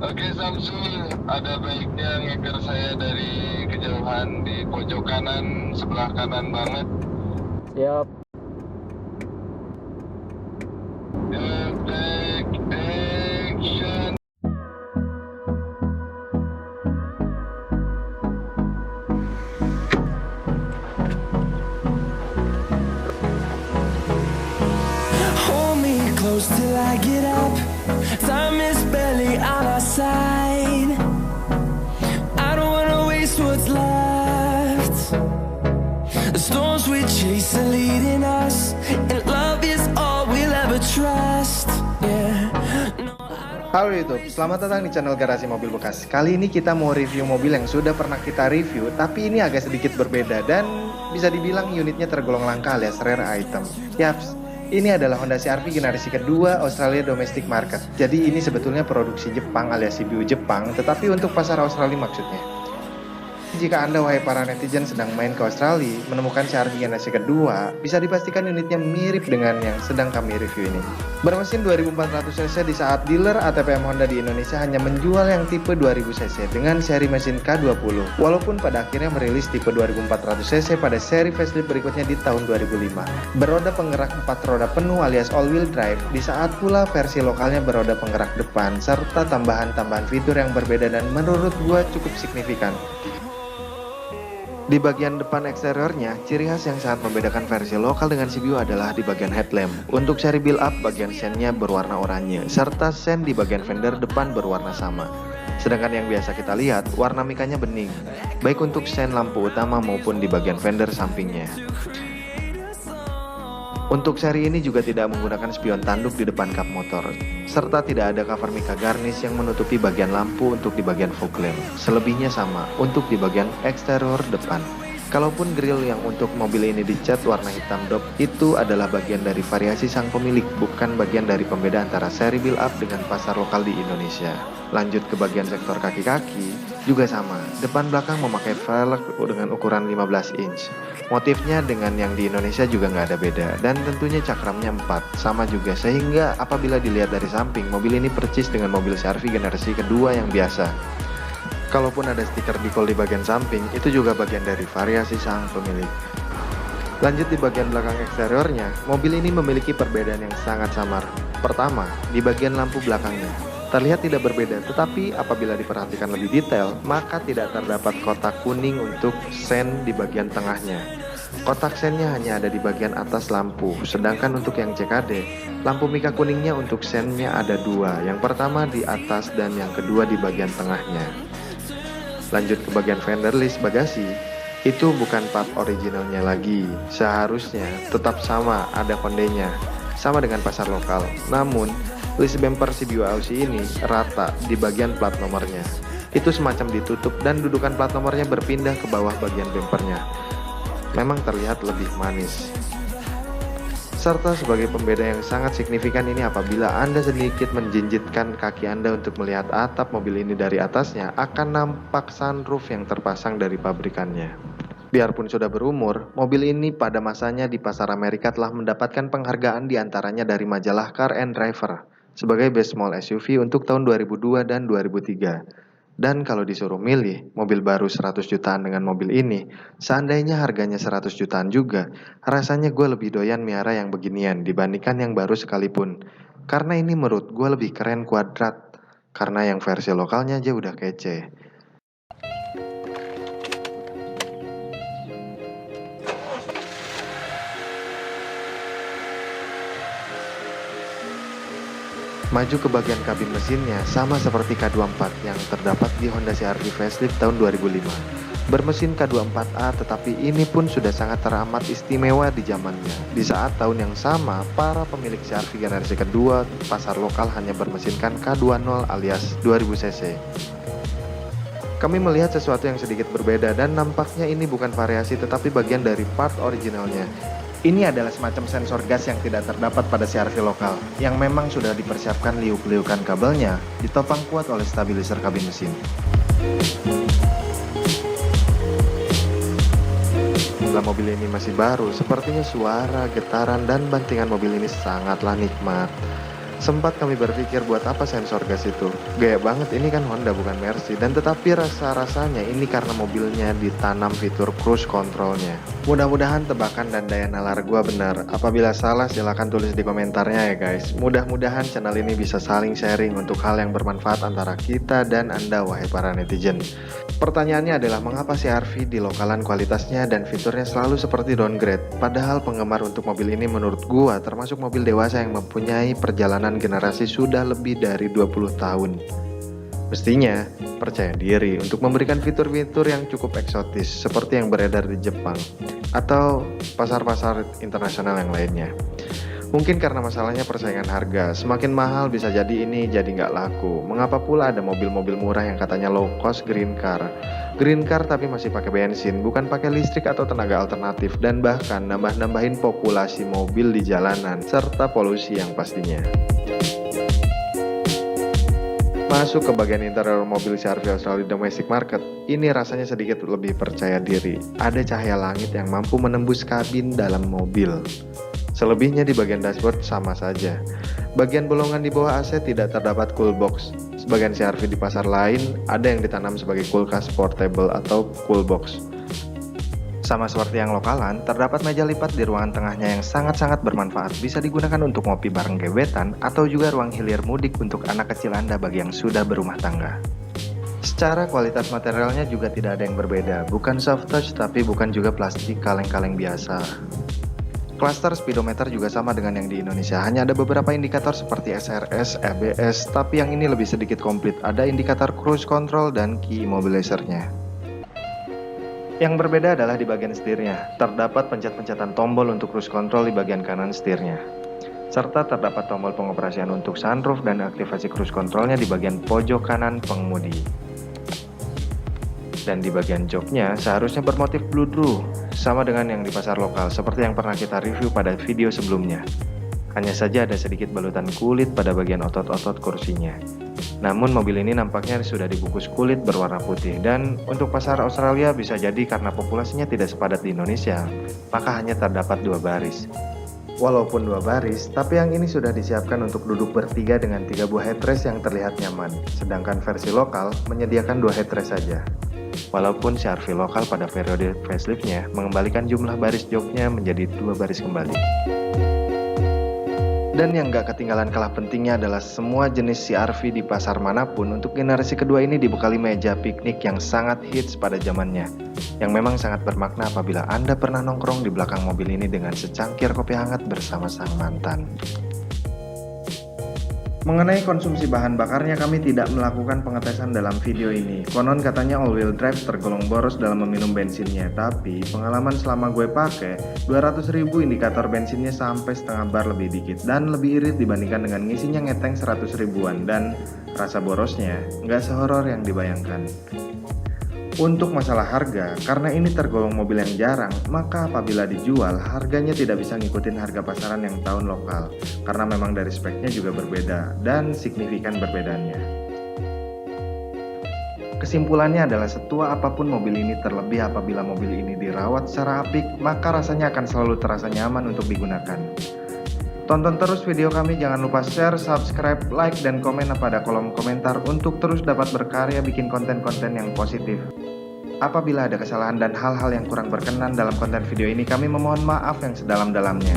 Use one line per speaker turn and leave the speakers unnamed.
Oke Samsul, ada baiknya ngeker saya dari kejauhan di pojok kanan, sebelah kanan banget.
Siap.
Take action.
Hold me close till I get up. Time is barely on our side. I don't wanna waste what's left. The storms we chase are leading us, and love is all we'll ever trust. Yeah. No,
Halo YouTube, selamat datang di channel Garasi Mobil Bekas. Kali ini kita mau review mobil yang sudah pernah kita review, tapi ini agak sedikit berbeda dan bisa dibilang unitnya tergolong langka alias rare item. Yaps, ini adalah Honda CR-V generasi kedua Australia Domestic Market. Jadi ini sebetulnya produksi Jepang alias CBU Jepang, tetapi untuk pasar Australia maksudnya. Jika Anda, wahai para netizen, sedang main ke Australia, menemukan CR-V generasi kedua, bisa dipastikan unitnya mirip dengan yang sedang kami review ini. Bermesin 2400cc di saat dealer ATPM Honda di Indonesia hanya menjual yang tipe 2000cc dengan seri mesin K20, walaupun pada akhirnya merilis tipe 2400cc pada seri facelift berikutnya di tahun 2005. Beroda penggerak 4 roda penuh alias all-wheel drive, di saat pula versi lokalnya beroda penggerak depan, serta tambahan-tambahan fitur yang berbeda dan menurut gua cukup signifikan. Di bagian depan eksteriornya, ciri khas yang sangat membedakan versi lokal dengan CBU adalah di bagian headlamp. Untuk seri build up, bagian sennya berwarna oranye, serta sen di bagian fender depan berwarna sama. Sedangkan yang biasa kita lihat, warna mikanya bening, baik untuk sen lampu utama maupun di bagian fender sampingnya. Untuk seri ini juga tidak menggunakan spion tanduk di depan kap motor, serta tidak ada cover mika garnish yang menutupi bagian lampu untuk di bagian fog lamp. Selebihnya sama untuk di bagian eksterior depan. Kalaupun grill yang untuk mobil ini dicat warna hitam dop, itu adalah bagian dari variasi sang pemilik, bukan bagian dari pembeda antara seri build up dengan pasar lokal di Indonesia. Lanjut ke bagian sektor kaki-kaki, juga sama. Depan belakang memakai velg dengan ukuran 15 inch. Motifnya dengan yang di Indonesia juga nggak ada beda, dan tentunya cakramnya 4, sama juga, sehingga apabila dilihat dari samping, mobil ini percis dengan mobil CR-V generasi kedua yang biasa. Kalaupun ada stiker decal di bagian samping, itu juga bagian dari variasi sang pemilik. Lanjut di bagian belakang eksteriornya, mobil ini memiliki perbedaan yang sangat samar. Pertama, di bagian lampu belakangnya. Terlihat tidak berbeda, tetapi apabila diperhatikan lebih detail, maka tidak terdapat kotak kuning untuk sen di bagian tengahnya. Kotak sennya hanya ada di bagian atas lampu, sedangkan untuk yang CKD, lampu mika kuningnya untuk sennya ada dua, yang pertama di atas dan yang kedua di bagian tengahnya. Lanjut ke bagian fender list bagasi, itu bukan part originalnya lagi, seharusnya tetap sama ada kondenya, sama dengan pasar lokal. Namun, list bumper CBU Aussie ini rata di bagian plat nomornya. Itu semacam ditutup dan dudukan plat nomornya berpindah ke bawah bagian bumpernya. Memang terlihat lebih manis. Serta sebagai pembeda yang sangat signifikan ini, apabila Anda sedikit menjinjitkan kaki Anda untuk melihat atap mobil ini dari atasnya, akan nampak sunroof yang terpasang dari pabrikannya. Biarpun sudah berumur, mobil ini pada masanya di pasar Amerika telah mendapatkan penghargaan diantaranya dari majalah Car and Driver sebagai Best Small SUV untuk tahun 2002 dan 2003. Dan kalau disuruh milih mobil baru 100 jutaan dengan mobil ini, seandainya harganya 100 jutaan juga, rasanya gue lebih doyan miara yang beginian dibandingkan yang baru sekalipun. Karena ini menurut gue lebih keren kuadrat, karena yang versi lokalnya aja udah kece. Maju ke bagian kabin mesinnya, sama seperti K24 yang terdapat di Honda CR-V facelift tahun 2005. Bermesin K24A, tetapi ini pun sudah sangat teramat istimewa di zamannya. Di saat tahun yang sama, para pemilik CR-V generasi kedua pasar lokal hanya bermesinkan K20 alias 2000cc. Kami melihat sesuatu yang sedikit berbeda dan nampaknya ini bukan variasi tetapi bagian dari part originalnya. Ini adalah semacam sensor gas yang tidak terdapat pada CR-V lokal, yang memang sudah dipersiapkan liuk-liukan kabelnya, ditopang kuat oleh stabilizer kabin mesin. Bila mobil ini masih baru, sepertinya suara, getaran, dan bantingan mobil ini sangatlah nikmat. Sempat kami berpikir buat apa sensor gas itu. Gaya banget, ini kan Honda bukan Mercy. Dan tetapi rasa-rasanya ini karena mobilnya ditanam fitur cruise controlnya. Mudah-mudahan tebakan dan daya nalar gua benar. Apabila salah silahkan tulis di komentarnya ya guys. Mudah-mudahan channel ini bisa saling sharing untuk hal yang bermanfaat antara kita dan Anda wahai para netizen. Pertanyaannya adalah mengapa CR-V di lokalan kualitasnya dan fiturnya selalu seperti downgrade. Padahal penggemar untuk mobil ini menurut gua termasuk mobil dewasa yang mempunyai perjalanan generasi sudah lebih dari 20 tahun. Mestinya percaya diri untuk memberikan fitur-fitur yang cukup eksotis seperti yang beredar di Jepang atau pasar-pasar internasional yang lainnya. Mungkin karena masalahnya persaingan harga, semakin mahal bisa jadi ini jadi nggak laku. Mengapa pula ada mobil-mobil murah yang katanya low cost green car tapi masih pakai bensin, bukan pakai listrik atau tenaga alternatif, dan bahkan nambah-nambahin populasi mobil di jalanan serta polusi yang pastinya. Masuk ke bagian interior mobil CR-V Australia Domestic Market, ini rasanya sedikit lebih percaya diri. Ada cahaya langit yang mampu menembus kabin dalam mobil. Selebihnya di bagian dashboard sama saja. Bagian bolongan di bawah AC tidak terdapat cool box. Sebagian CR-V di pasar lain ada yang ditanam sebagai kulkas portable atau cool box. Sama seperti yang lokalan, terdapat meja lipat di ruangan tengahnya yang sangat-sangat bermanfaat. Bisa digunakan untuk ngopi bareng gebetan atau juga ruang hilir mudik untuk anak kecil Anda bagi yang sudah berumah tangga. Secara kualitas materialnya juga tidak ada yang berbeda, bukan soft touch tapi bukan juga plastik kaleng-kaleng biasa. Cluster speedometer juga sama dengan yang di Indonesia, hanya ada beberapa indikator seperti SRS, ABS, tapi yang ini lebih sedikit komplit, ada indikator cruise control dan key immobilizer-nya. Yang berbeda adalah di bagian setirnya, terdapat pencet-pencetan tombol untuk cruise control di bagian kanan setirnya. Serta terdapat tombol pengoperasian untuk sunroof dan aktivasi cruise controlnya di bagian pojok kanan pengemudi. Dan di bagian joknya seharusnya bermotif bludru, sama dengan yang di pasar lokal, seperti yang pernah kita review pada video sebelumnya. Hanya saja ada sedikit balutan kulit pada bagian otot-otot kursinya. Namun mobil ini nampaknya sudah dibungkus kulit berwarna putih, dan untuk pasar Australia bisa jadi karena populasinya tidak sepadat di Indonesia, maka hanya terdapat 2 baris. Walaupun 2 baris, tapi yang ini sudah disiapkan untuk duduk bertiga dengan 3 buah headrest yang terlihat nyaman, sedangkan versi lokal menyediakan 2 headrest saja. Walaupun CR-V lokal pada periode facelift-nya mengembalikan jumlah baris joknya menjadi 2 baris kembali. Dan yang gak ketinggalan kalah pentingnya adalah semua jenis CR-V di pasar manapun untuk generasi kedua ini dibekali meja piknik yang sangat hits pada zamannya. Yang memang sangat bermakna apabila Anda pernah nongkrong di belakang mobil ini dengan secangkir kopi hangat bersama sang mantan. Mengenai konsumsi bahan bakarnya kami tidak melakukan pengetesan dalam video ini. Konon katanya all-wheel drive tergolong boros dalam meminum bensinnya, tapi pengalaman selama gue pakai 200.000 indikator bensinnya sampai setengah bar lebih dikit dan lebih irit dibandingkan dengan ngisinya ngeteng 100 ribuan, dan rasa borosnya nggak sehoror yang dibayangkan. Untuk masalah harga, karena ini tergolong mobil yang jarang, maka apabila dijual, harganya tidak bisa ngikutin harga pasaran yang tahun lokal, karena memang dari speknya juga berbeda, dan signifikan perbedaannya. Kesimpulannya adalah setua apapun mobil ini, terlebih apabila mobil ini dirawat secara apik, maka rasanya akan selalu terasa nyaman untuk digunakan. Tonton terus video kami, jangan lupa share, subscribe, like, dan komen pada kolom komentar untuk terus dapat berkarya bikin konten-konten yang positif. Apabila ada kesalahan dan hal-hal yang kurang berkenan dalam konten video ini, kami memohon maaf yang sedalam-dalamnya.